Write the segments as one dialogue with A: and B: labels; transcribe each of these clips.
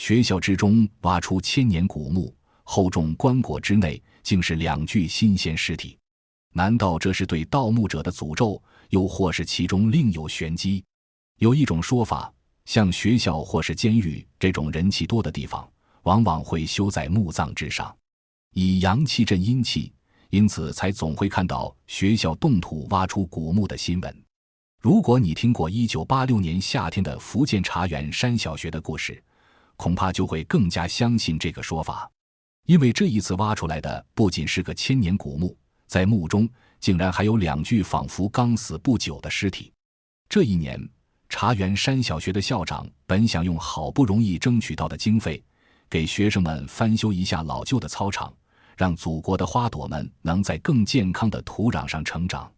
A: 学校之中挖出千年古墓，厚重棺椁之内竟是2具新鲜尸体。难道这是对盗墓者的诅咒，又或是其中另有玄机？有一种说法，像学校或是监狱这种人气多的地方，往往会修在墓葬之上，以阳气镇阴气，因此才总会看到学校动土挖出古墓的新闻。如果你听过1986年夏天的福建茶园山小学的故事，恐怕就会更加相信这个说法。因为这一次挖出来的不仅是个千年古墓，在墓中竟然还有2具仿佛刚死不久的尸体。这一年，茶园山小学的校长本想用好不容易争取到的经费，给学生们翻修一下老旧的操场，让祖国的花朵们能在更健康的土壤上成长。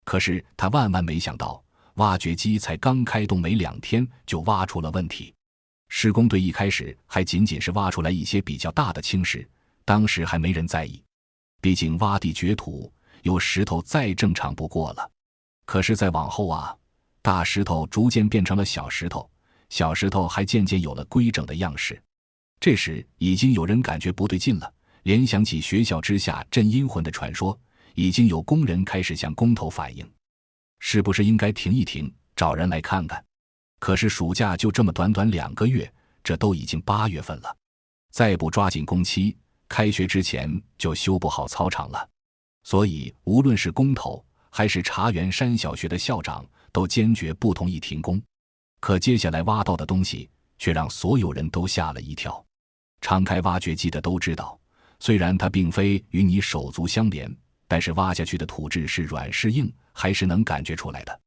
A: 可是他万万没想到，挖掘机才刚开动没2天就挖出了问题。施工队一开始还仅仅是挖出来一些比较大的青石，当时还没人在意，毕竟挖地掘土有石头再正常不过了。可是再往后啊，大石头逐渐变成了小石头，小石头还渐渐有了规整的样式。这时已经有人感觉不对劲了，联想起学校之下镇阴魂的传说，已经有工人开始向工头反映，是不是应该停一停，找人来看看。可是暑假就这么短短2个月，这都已经8月份了，再不抓紧工期，开学之前就修不好操场了。所以无论是工头还是茶园山小学的校长，都坚决不同意停工。可接下来挖到的东西却让所有人都吓了一跳。常开挖掘机的都知道，虽然它并非与你手足相连，但是挖下去的土质是软是硬还是能感觉出来的。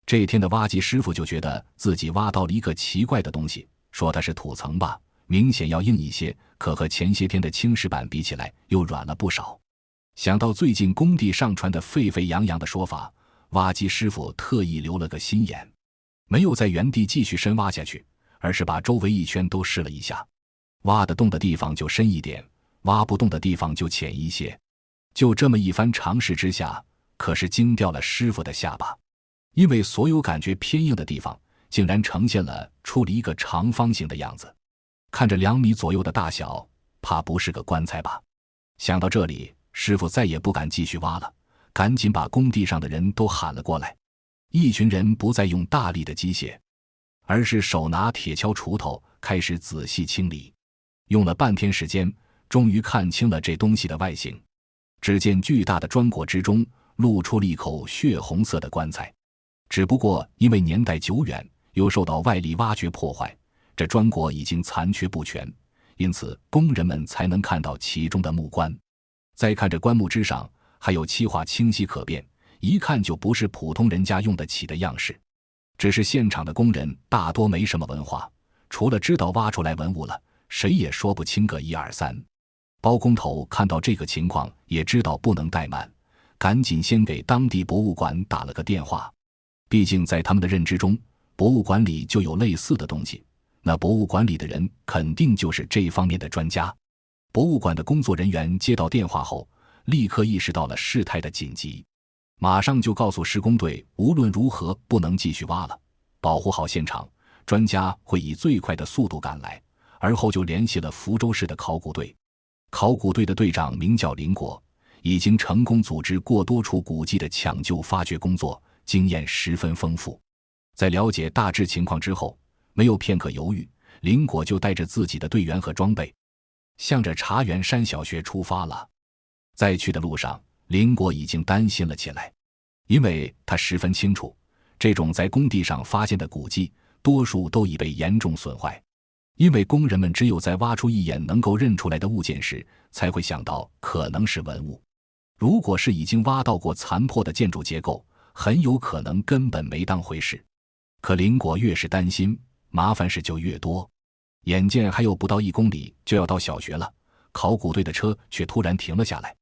A: 这天的挖机师傅就觉得自己挖到了一个奇怪的东西，说它是土层吧，明显要硬一些，可和前些天的青石板比起来又软了不少。想到最近工地上传的沸沸扬扬的说法，挖机师傅特意留了个心眼，没有在原地继续深挖下去，而是把周围一圈都试了一下，挖得动的地方就深一点，挖不动的地方就浅一些。就这么一番尝试之下，可是惊掉了师傅的下巴。因为所有感觉偏硬的地方竟然呈现出了一个长方形的样子，看着2米左右的大小，怕不是个棺材吧。想到这里，师傅再也不敢继续挖了，赶紧把工地上的人都喊了过来。一群人不再用大力的机械，而是手拿铁锹锄头开始仔细清理。用了半天时间，终于看清了这东西的外形。只见巨大的砖椁之中露出了一口血红色的棺材，只不过因为年代久远，又受到外力挖掘破坏，这砖椁已经残缺不全，因此工人们才能看到其中的木棺。再看这棺木之上还有漆画清晰可辨，一看就不是普通人家用得起的样式。只是现场的工人大多没什么文化，除了知道挖出来文物了，谁也说不清个1、2、3。包工头看到这个情况也知道不能怠慢，赶紧先给当地博物馆打了个电话。毕竟在他们的认知中，博物馆里就有类似的东西，那博物馆里的人肯定就是这方面的专家。博物馆的工作人员接到电话后，立刻意识到了事态的紧急，马上就告诉施工队，无论如何不能继续挖了，保护好现场，专家会以最快的速度赶来。而后就联系了福州市的考古队，考古队的队长名叫林国，已经成功组织过多处古迹的抢救发掘工作，经验十分丰富。在了解大致情况之后，没有片刻犹豫，林果就带着自己的队员和装备，向着茶园山小学出发了。在去的路上，林果已经担心了起来，因为他十分清楚，这种在工地上发现的古迹，多数都已被严重损坏。因为工人们只有在挖出一眼能够认出来的物件时，才会想到可能是文物。如果是已经挖到过残破的建筑结构，很有可能根本没当回事。可林果越是担心，麻烦事就越多。眼见还有不到1公里就要到小学了，考古队的车却突然停了下来。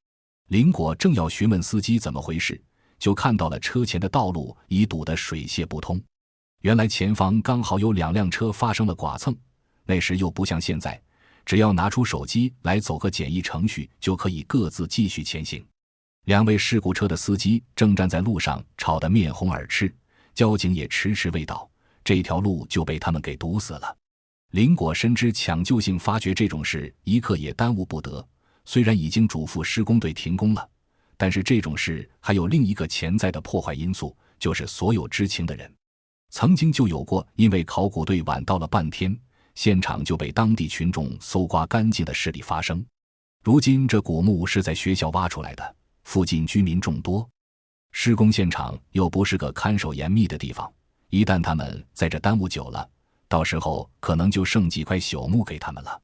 A: 林果正要询问司机怎么回事，就看到了车前的道路已堵得水泄不通。原来前方刚好有2辆车发生了剐蹭，那时又不像现在，只要拿出手机来走个简易程序，就可以各自继续前行。2位事故车的司机正站在路上吵得面红耳赤，交警也迟迟未到，这条路就被他们给堵死了。林果深知抢救性发掘这种事一刻也耽误不得，虽然已经嘱咐施工队停工了，但是这种事还有另一个潜在的破坏因素，就是所有知情的人。曾经就有过因为考古队晚到了半天，现场就被当地群众搜刮干净的事例发生。如今这古墓是在学校挖出来的，附近居民众多，施工现场又不是个看守严密的地方，一旦他们在这耽误久了，到时候可能就剩几块朽木给他们了。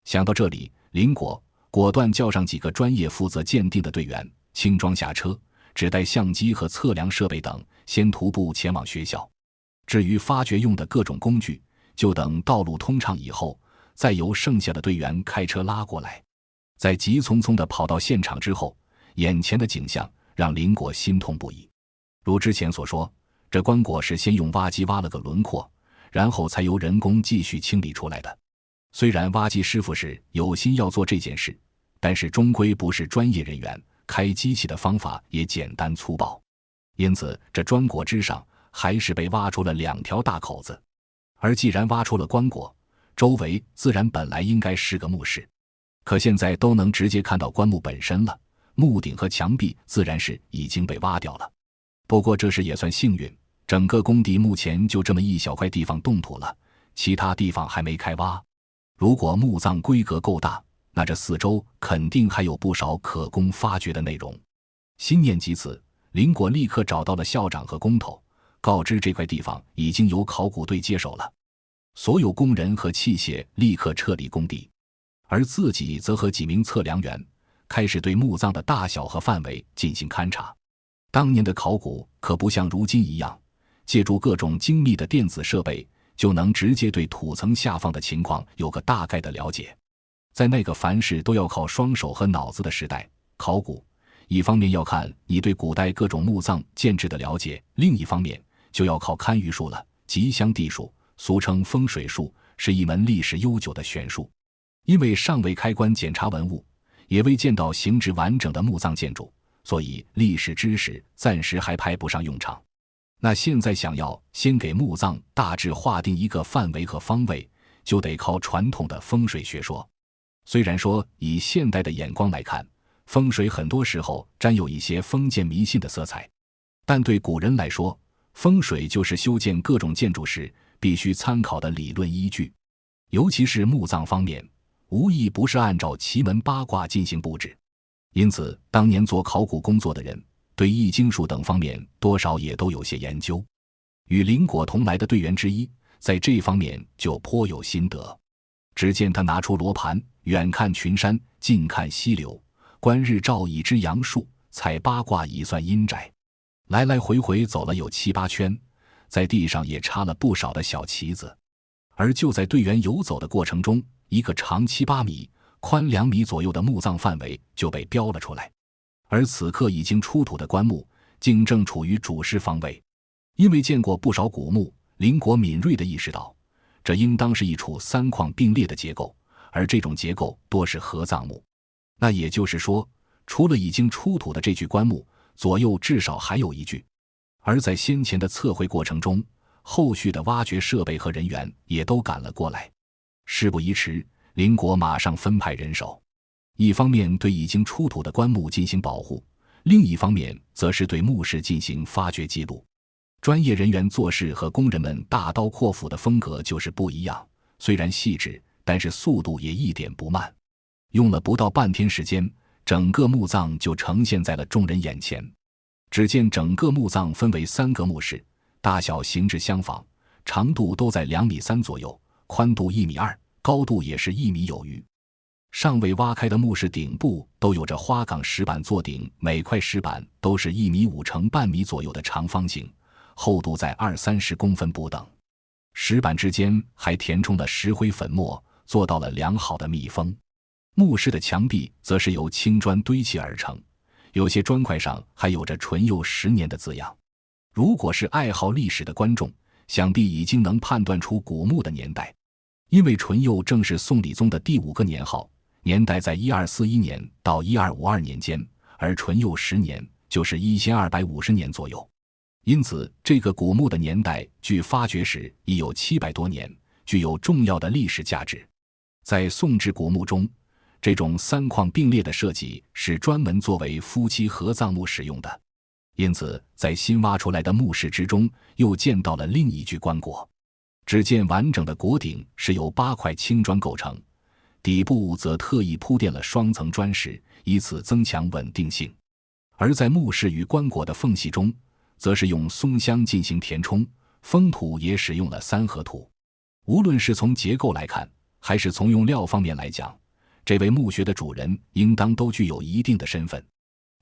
A: 想到这里，林果果断叫上几个专业负责鉴定的队员，轻装下车，只带相机和测量设备等，先徒步前往学校。至于发掘用的各种工具，就等道路通畅以后，再由剩下的队员开车拉过来。在急匆匆地跑到现场之后，眼前的景象让林果心痛不已。如之前所说，这棺椁是先用挖机挖了个轮廓，然后才由人工继续清理出来的。虽然挖机师傅是有心要做这件事，但是终归不是专业人员，开机器的方法也简单粗暴，因此这砖椁之上还是被挖出了2条大口子。而既然挖出了棺椁，周围自然本来应该是个墓室，可现在都能直接看到棺木本身了，木顶和墙壁自然是已经被挖掉了。不过这时也算幸运，整个工地目前就这么一小块地方动土了，其他地方还没开挖。如果墓葬规格够大，那这四周肯定还有不少可供发掘的内容。心念及此，林果立刻找到了校长和工头，告知这块地方已经由考古队接手了。所有工人和器械立刻撤离工地，而自己则和几名测量员开始对墓葬的大小和范围进行勘察。当年的考古可不像如今一样，借助各种精密的电子设备就能直接对土层下方的情况有个大概的了解。在那个凡事都要靠双手和脑子的时代，考古一方面要看你对古代各种墓葬建制的了解，另一方面就要靠堪舆术了。吉祥地术，俗称风水术，是一门历史悠久的玄术。因为尚未开棺检查文物，也未见到形制完整的墓葬建筑，所以历史知识暂时还派不上用场。那现在想要先给墓葬大致划定一个范围和方位，就得靠传统的风水学说。虽然说以现代的眼光来看，风水很多时候沾有一些封建迷信的色彩，但对古人来说，风水就是修建各种建筑时必须参考的理论依据。尤其是墓葬方面，无疑不是按照奇门八卦进行布置。因此当年做考古工作的人对易经术等方面多少也都有些研究。与林果同来的队员之一在这方面就颇有心得。只见他拿出罗盘，远看群山，近看溪流，观日照以知阳数，采八卦以算阴宅。来来回回走了有7、8圈，在地上也插了不少的小旗子。而就在队员游走的过程中，一个长7、8米、宽2米左右的墓葬范围就被标了出来。而此刻已经出土的棺木竟正处于主尸方位。因为见过不少古墓，林果敏锐地意识到，这应当是一处3框并列的结构，而这种结构多是合葬墓。那也就是说，除了已经出土的这具棺木，左右至少还有1具。而在先前的测绘过程中，后续的挖掘设备和人员也都赶了过来。事不宜迟，林果马上分派人手，一方面对已经出土的棺木进行保护，另一方面则是对墓室进行发掘记录。专业人员做事和工人们大刀阔斧的风格就是不一样，虽然细致，但是速度也一点不慢。用了不到半天时间，整个墓葬就呈现在了众人眼前。只见整个墓葬分为3个墓室，大小形制相仿，长度都在2.3米左右，宽度1.2米，高度也是1米有余。尚未挖开的墓室顶部都有着花岗石板做顶，每块石板都是1.5米乘半米左右的长方形，厚度在20-30公分不等。石板之间还填充了石灰粉末，做到了良好的密封。墓室的墙壁则是由青砖堆砌而成，有些砖块上还有着淳佑10年的字样。如果是爱好历史的观众，想必已经能判断出古墓的年代，因为淳佑正是宋理宗的第5个年号，年代在1241年到1252年间，而淳佑10年就是1250年左右。因此这个古墓的年代距发掘时已有700多年，具有重要的历史价值。在宋制古墓中，这种三框并列的设计是专门作为夫妻合葬墓使用的，因此在新挖出来的墓室之中又见到了另一具棺椁。只见完整的椁顶是由8块青砖构成，底部则特意铺垫了双层砖石，以此增强稳定性。而在墓室与棺椁的缝隙中，则是用松香进行填充，封土也使用了三合土。无论是从结构来看，还是从用料方面来讲，这位墓穴的主人应当都具有一定的身份。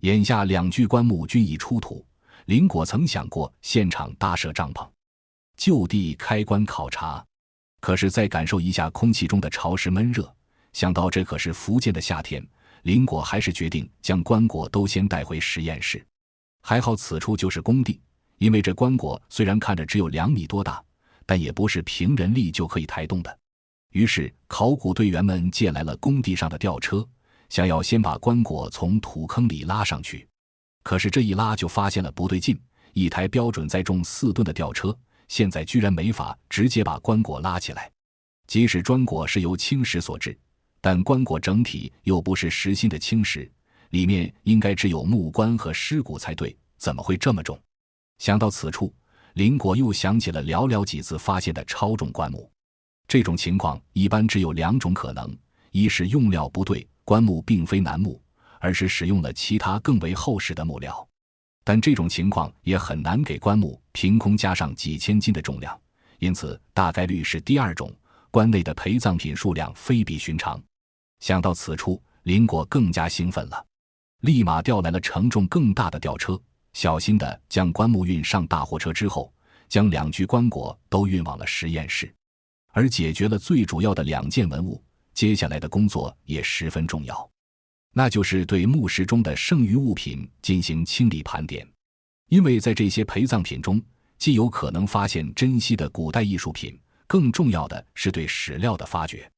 A: 眼下2具棺木均已出土，林果曾想过现场搭设帐篷，就地开棺考察，可是再感受一下空气中的潮湿闷热，想到这可是福建的夏天，林果还是决定将棺椁都先带回实验室。还好此处就是工地，因为这棺椁虽然看着只有2米多大，但也不是凭人力就可以抬动的。于是考古队员们借来了工地上的吊车，想要先把棺椁从土坑里拉上去。可是这一拉就发现了不对劲，一台标准载重4吨的吊车现在居然没法直接把棺椁拉起来。即使砖椁是由青石所制，但棺椁整体又不是实心的青石，里面应该只有木棺和尸骨才对，怎么会这么重？想到此处，林果又想起了寥寥几次发现的超重棺木。这种情况一般只有2种可能，一是用料不对，棺木并非楠木，而是使用了其他更为厚实的木料。但这种情况也很难给棺木凭空加上几千斤的重量，因此大概率是第2种，棺内的陪葬品数量非比寻常。想到此处，林果更加兴奋了，立马调来了承重更大的吊车，小心地将棺木运上大货车之后，将2具棺椁都运往了实验室。而解决了最主要的2件文物，接下来的工作也十分重要，那就是对墓室中的剩余物品进行清理盘点。因为在这些陪葬品中，既有可能发现珍稀的古代艺术品，更重要的是对史料的发掘。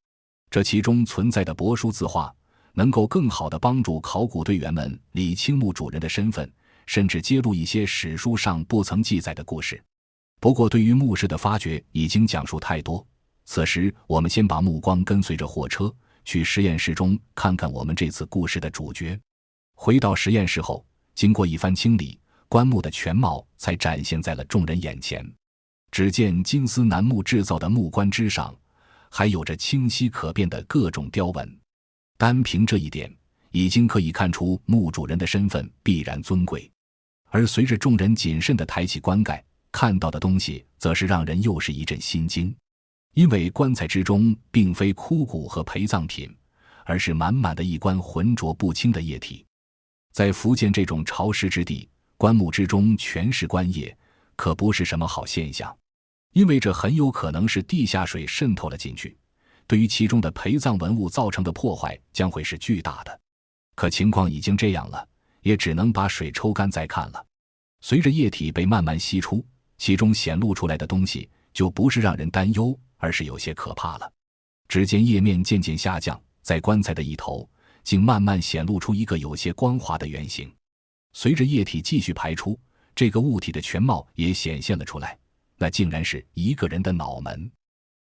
A: 这其中存在的帛书字画，能够更好地帮助考古队员们理清墓主人的身份，甚至揭露一些史书上不曾记载的故事。不过对于墓室的发掘已经讲述太多，此时我们先把目光跟随着货车去实验室中看看我们这次故事的主角。回到实验室后，经过一番清理，棺木的全貌才展现在了众人眼前。只见金丝楠木制造的木棺之上，还有着清晰可辨的各种雕纹。单凭这一点，已经可以看出墓主人的身份必然尊贵。而随着众人谨慎地抬起棺盖，看到的东西则是让人又是一阵心惊。因为棺材之中并非枯骨和陪葬品，而是满满的一棺浑浊不清的液体。在福建这种潮湿之地，棺木之中全是棺液，可不是什么好现象，因为这很有可能是地下水渗透了进去，对于其中的陪葬文物造成的破坏将会是巨大的。可情况已经这样了，也只能把水抽干再看了。随着液体被慢慢吸出，其中显露出来的东西就不是让人担忧，而是有些可怕了。只见液面渐渐下降，在棺材的一头竟慢慢显露出一个有些光滑的圆形。随着液体继续排出，这个物体的全貌也显现了出来，那竟然是一个人的脑门。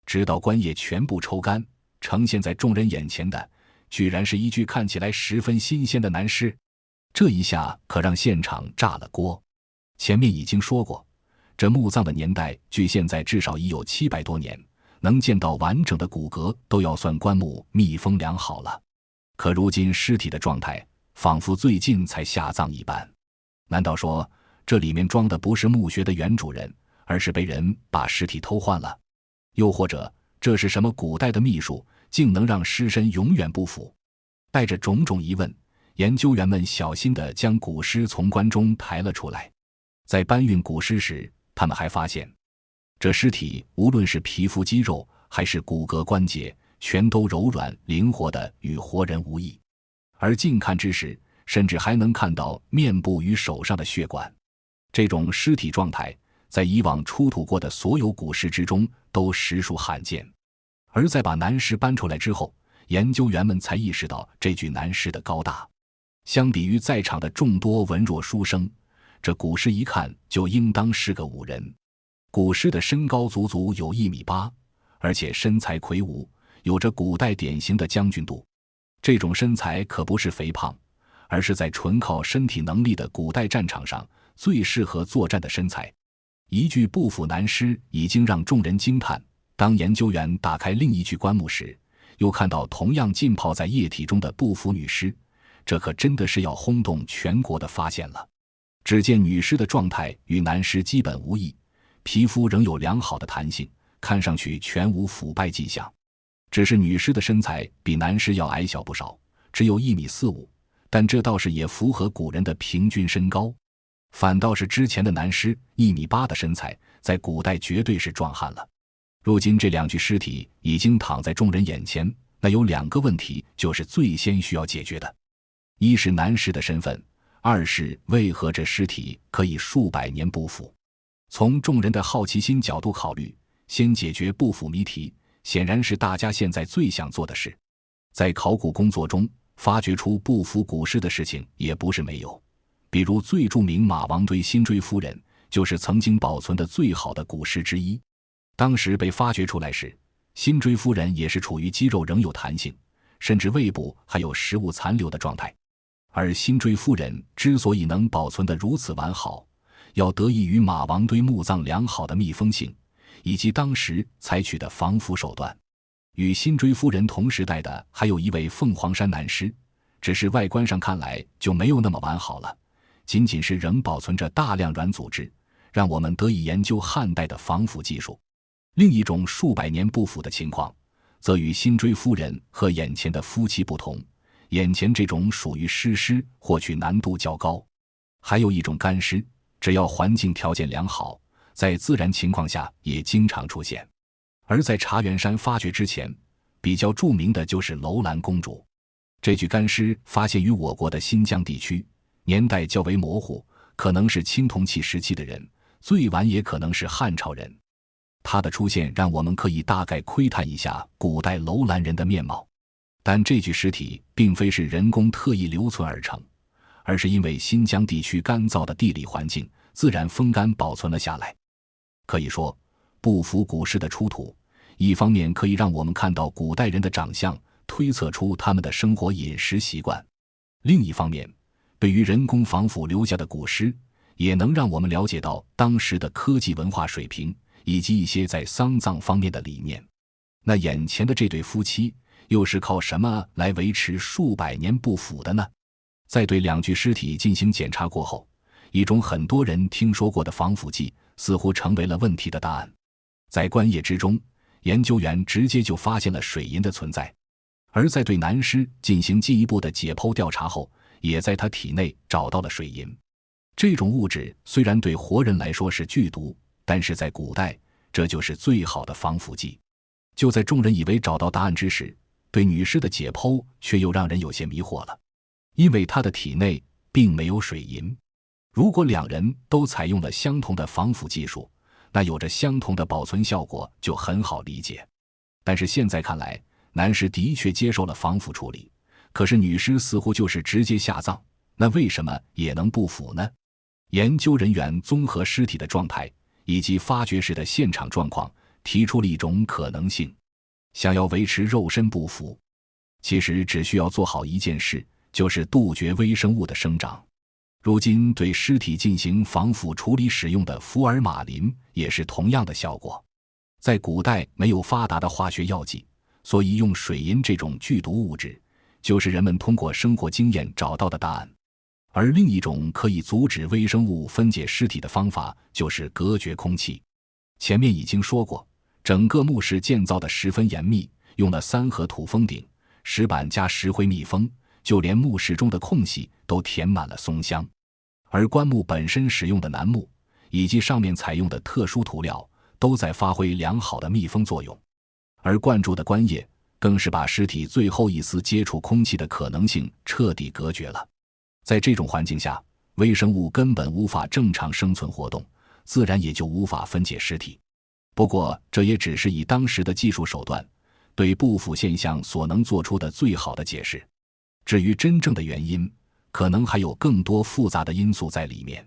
A: 直到棺液全部抽干，呈现在众人眼前的居然是一具看起来十分新鲜的男尸。这一下可让现场炸了锅。前面已经说过，这墓葬的年代距现在至少已有700多年，能见到完整的骨骼都要算棺木密封良好了。可如今尸体的状态仿佛最近才下葬一般。难道说这里面装的不是墓穴的原主人，而是被人把尸体偷换了？又或者这是什么古代的秘术，竟能让尸身永远不腐？带着种种疑问，研究员们小心地将古尸从棺中抬了出来。在搬运古尸时，他们还发现这尸体无论是皮肤肌肉还是骨骼关节，全都柔软灵活的与活人无异。而近看之时，甚至还能看到面部与手上的血管。这种尸体状态在以往出土过的所有古尸之中都实属罕见。而在把男尸搬出来之后，研究员们才意识到这具男尸的高大。相比于在场的众多文弱书生，这古尸一看就应当是个武人。古尸的身高足足有1.8米，而且身材魁梧，有着古代典型的将军肚。这种身材可不是肥胖，而是在纯靠身体能力的古代战场上最适合作战的身材。一具步斧男尸已经让众人惊叹，当研究员打开另一具棺木时，又看到同样浸泡在液体中的步斧女尸，这可真的是要轰动全国的发现了。只见女尸的状态与男尸基本无异，皮肤仍有良好的弹性，看上去全无腐败迹象。只是女尸的身材比男尸要矮小不少，只有1.45米，但这倒是也符合古人的平均身高。反倒是之前的男尸1.8米的身材，在古代绝对是壮汉了。如今这2具尸体已经躺在众人眼前，那有2个问题就是最先需要解决的：一是男尸的身份，二是为何这尸体可以数百年不腐。从众人的好奇心角度考虑，先解决不腐谜题，显然是大家现在最想做的事。在考古工作中，发掘出不腐古尸的事情也不是没有。比如最著名马王堆辛追夫人，就是曾经保存的最好的古尸之一。当时被发掘出来时，辛追夫人也是处于肌肉仍有弹性，甚至胃部还有食物残留的状态。而辛追夫人之所以能保存得如此完好，要得益于马王堆墓葬良好的密封性，以及当时采取的防腐手段。与辛追夫人同时代的还有一位凤凰山男尸，只是外观上看来就没有那么完好了，仅仅是仍保存着大量软组织，让我们得以研究汉代的防腐技术。另一种数百年不腐的情况，则与辛追夫人和眼前的夫妻不同，眼前这种属于尸尸，获取难度较高。还有一种干尸，只要环境条件良好，在自然情况下也经常出现。而在茶园山发掘之前，比较著名的就是楼兰公主。这具干尸发现于我国的新疆地区，年代较为模糊，可能是青铜器时期的人，最晚也可能是汉朝人。它的出现让我们可以大概窥探一下古代楼兰人的面貌。但这具尸体并非是人工特意留存而成，而是因为新疆地区干燥的地理环境，自然风干保存了下来。可以说，不腐古尸的出土，一方面可以让我们看到古代人的长相，推测出他们的生活饮食习惯；另一方面，对于人工防腐留下的古尸，也能让我们了解到当时的科技文化水平，以及一些在丧葬方面的理念。那眼前的这对夫妻又是靠什么来维持数百年不腐的呢？在对2具尸体进行检查过后，一种很多人听说过的防腐剂似乎成为了问题的答案。在棺液之中，研究员直接就发现了水银的存在，而在对男尸进行进一步的解剖调查后，也在他体内找到了水银。这种物质虽然对活人来说是剧毒，但是在古代，这就是最好的防腐剂。就在众人以为找到答案之时，对女尸的解剖却又让人有些迷惑了，因为她的体内并没有水银。如果2人都采用了相同的防腐技术，那有着相同的保存效果就很好理解。但是现在看来，男尸的确接受了防腐处理，可是女尸似乎就是直接下葬，那为什么也能不腐呢？研究人员综合尸体的状态以及发掘时的现场状况，提出了一种可能性：想要维持肉身不腐，其实只需要做好一件事，就是杜绝微生物的生长。如今对尸体进行防腐处理使用的福尔马林也是同样的效果。在古代没有发达的化学药剂，所以用水银这种剧毒物质，就是人们通过生活经验找到的答案。而另一种可以阻止微生物分解尸体的方法，就是隔绝空气。前面已经说过，整个墓室建造的十分严密，用了3合土封顶，石板加石灰密封，就连墓室中的空隙都填满了松香。而棺木本身使用的楠木，以及上面采用的特殊涂料，都在发挥良好的密封作用。而灌注的棺液，更是把尸体最后一丝接触空气的可能性彻底隔绝了。在这种环境下，微生物根本无法正常生存活动，自然也就无法分解尸体。不过这也只是以当时的技术手段对不腐现象所能做出的最好的解释。至于真正的原因，可能还有更多复杂的因素在里面。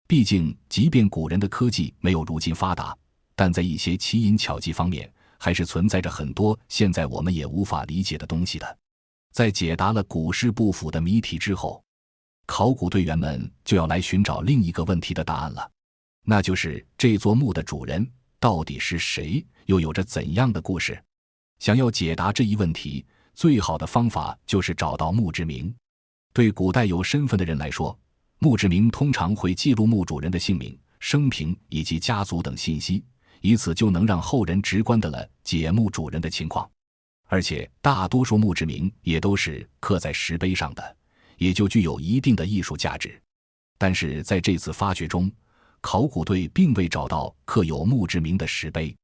A: 毕竟即便古人的科技没有如今发达，但在一些奇淫巧技方面还是存在着很多现在我们也无法理解的东西的。在解答了古尸不腐的谜题之后，考古队员们就要来寻找另一个问题的答案了，那就是这座墓的主人到底是谁，又有着怎样的故事？想要解答这一问题，最好的方法就是找到墓志铭。对古代有身份的人来说，墓志铭通常会记录墓主人的姓名、生平以及家族等信息，以此就能让后人直观地了解墓主人的情况。而且大多数墓志铭也都是刻在石碑上的，也就具有一定的艺术价值。但是在这次发掘中，考古队并未找到刻有墓志铭的石碑，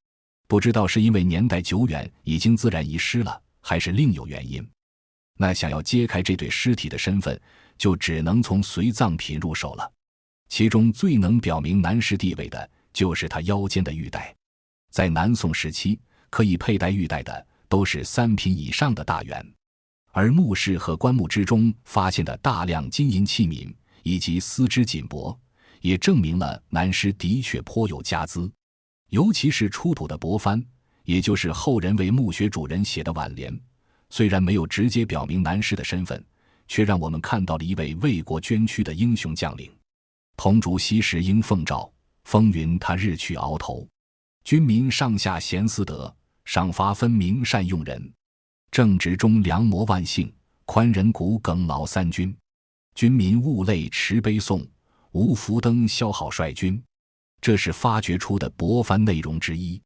A: 不知道是因为年代久远已经自然遗失了，还是另有原因。那想要揭开这对尸体的身份，就只能从随葬品入手了。其中最能表明男尸地位的就是他腰间的玉带。在南宋时期，可以佩戴玉带的都是3品以上的大员，而墓室和棺木之中发现的大量金银器皿以及丝织锦帛，也证明了男尸的确颇有家资。尤其是出土的帛幡，也就是后人为墓穴主人写的挽联，虽然没有直接表明男尸的身份，却让我们看到了一位为国捐躯的英雄将领。铜烛西时应奉诏，风云他日去鳌头。军民上下贤思德，赏罚分明善用人。正直忠良谋万幸，宽仁骨耿劳三军。军民勿累持悲颂，无福灯消耗率军。这是发掘出的帛幡内容之一。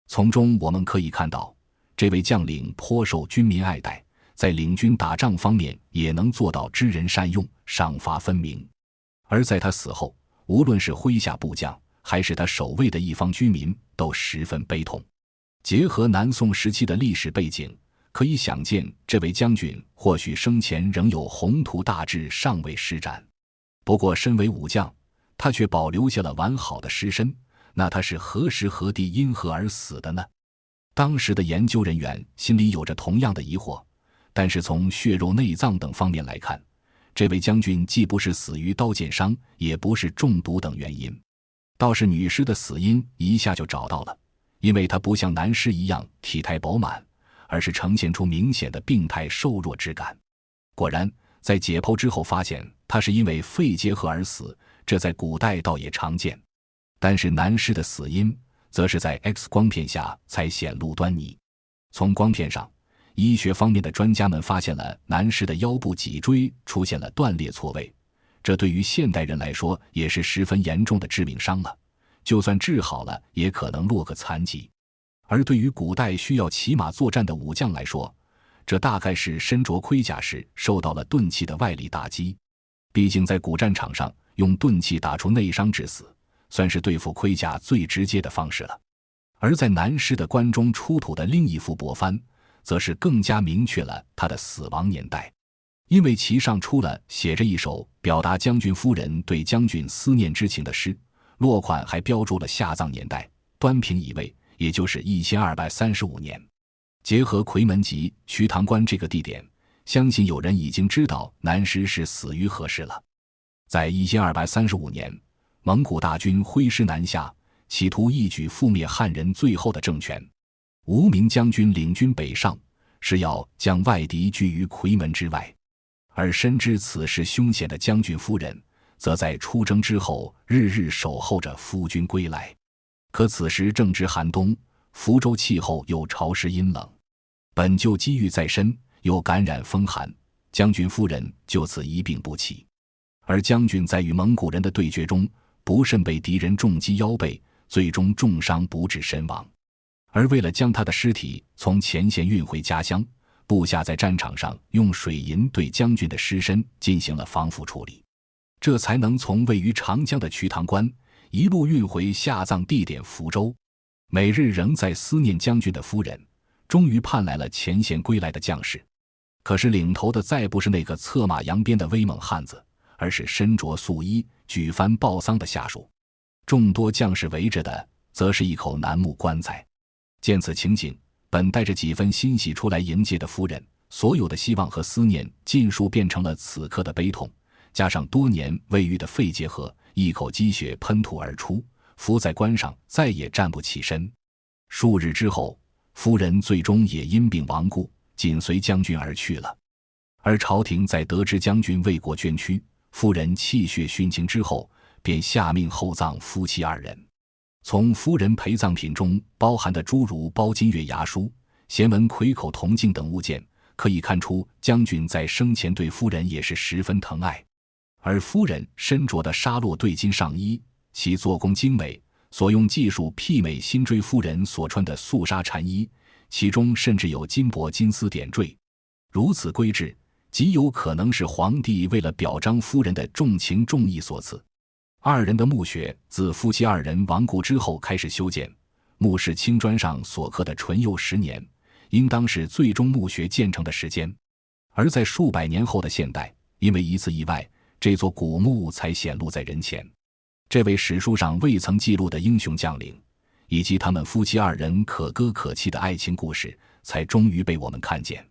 A: 从中我们可以看到，这位将领颇受军民爱戴，在领军打仗方面也能做到知人善用，赏罚分明。而在他死后，无论是麾下部将还是他守卫的一方居民，都十分悲痛。结合南宋时期的历史背景，可以想见这位将军或许生前仍有宏图大志尚未施展。不过身为武将，他却保留下了完好的尸身，那他是何时何地因何而死的呢？当时的研究人员心里有着同样的疑惑，但是从血肉内脏等方面来看，这位将军既不是死于刀剑伤，也不是中毒等原因。倒是女尸的死因一下就找到了，因为她不像男尸一样体态饱满，而是呈现出明显的病态瘦弱之感。果然在解剖之后发现她是因为肺结核而死，这在古代倒也常见。但是男尸的死因则是在 X 光片下才显露端倪。从光片上，医学方面的专家们发现了男尸的腰部脊椎出现了断裂错位，这对于现代人来说也是十分严重的致命伤了，就算治好了也可能落个残疾。而对于古代需要骑马作战的武将来说，这大概是身着盔甲时受到了钝器的外力打击。毕竟在古战场上用钝器打出内伤致死，算是对付盔甲最直接的方式了。而在男尸的棺中出土的另一副帛幡，则是更加明确了他的死亡年代，因为其上出了写着一首表达将军夫人对将军思念之情的诗，落款还标注了下葬年代，端平乙未，也就是1235年。结合夔门及瞿塘关这个地点，相信有人已经知道男尸是死于何时了。在1235年，蒙古大军挥师南下，企图一举覆灭汉人最后的政权。无名将军领军北上，是要将外敌拒于夔门之外。而深知此事凶险的将军夫人，则在出征之后日日守候着夫君归来。可此时正值寒冬，福州气候又潮湿阴冷，本就积郁在身，又感染风寒，将军夫人就此一病不起。而将军在与蒙古人的对决中，不慎被敌人重击腰背，最终重伤不治身亡。而为了将他的尸体从前线运回家乡，部下在战场上用水银对将军的尸身进行了防腐处理，这才能从位于长江的瞿塘关一路运回下葬地点福州。每日仍在思念将军的夫人，终于盼来了前线归来的将士。可是领头的再不是那个策马扬鞭的威猛汉子，而是身着素衣举幡报丧的下属。众多将士围着的则是一口楠木棺材。见此情景，本带着几分欣喜出来迎接的夫人，所有的希望和思念尽数变成了此刻的悲痛，加上多年未愈的肺结核，一口积血喷吐而出，伏在棺上再也站不起身。数日之后，夫人最终也因病亡故，紧随将军而去了。而朝廷在得知将军为国捐躯，夫人气血殉情之后，便下命厚葬夫妻二人。从夫人陪葬品中包含的诸如包金月牙书、贤文魁口铜镜等物件，可以看出将军在生前对夫人也是十分疼爱。而夫人身着的纱络对金上衣，其做工精美，所用技术媲美辛追夫人所穿的素纱禅衣，其中甚至有金箔金丝点缀。如此规制，极有可能是皇帝为了表彰夫人的重情重义所赐。二人的墓穴自夫妻二人亡故之后开始修建，墓室青砖上所刻的淳佑10年，应当是最终墓穴建成的时间。而在数百年后的现代，因为一次意外，这座古墓才显露在人前。这位史书上未曾记录的英雄将领，以及他们夫妻二人可歌可泣的爱情故事，才终于被我们看见。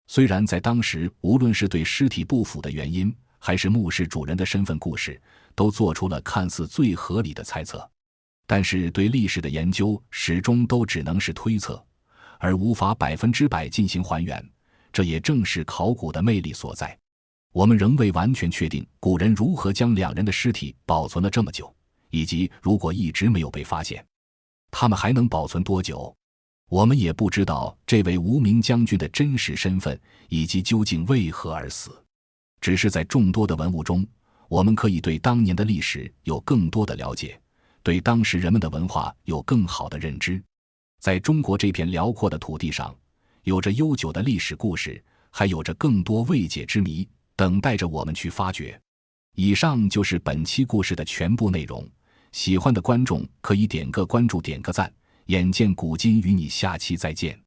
A: 虽然在当时，无论是对尸体不腐的原因，还是墓室主人的身份故事，都做出了看似最合理的猜测，但是对历史的研究始终都只能是推测，而无法100%进行还原。这也正是考古的魅力所在。我们仍未完全确定古人如何将两人的尸体保存了这么久，以及如果一直没有被发现，他们还能保存多久。我们也不知道这位无名将军的真实身份以及究竟为何而死。只是在众多的文物中，我们可以对当年的历史有更多的了解，对当时人们的文化有更好的认知。在中国这片辽阔的土地上，有着悠久的历史故事，还有着更多未解之谜等待着我们去发掘。以上就是本期故事的全部内容，喜欢的观众可以点个关注，点个赞。眼见古今，与你下期再见。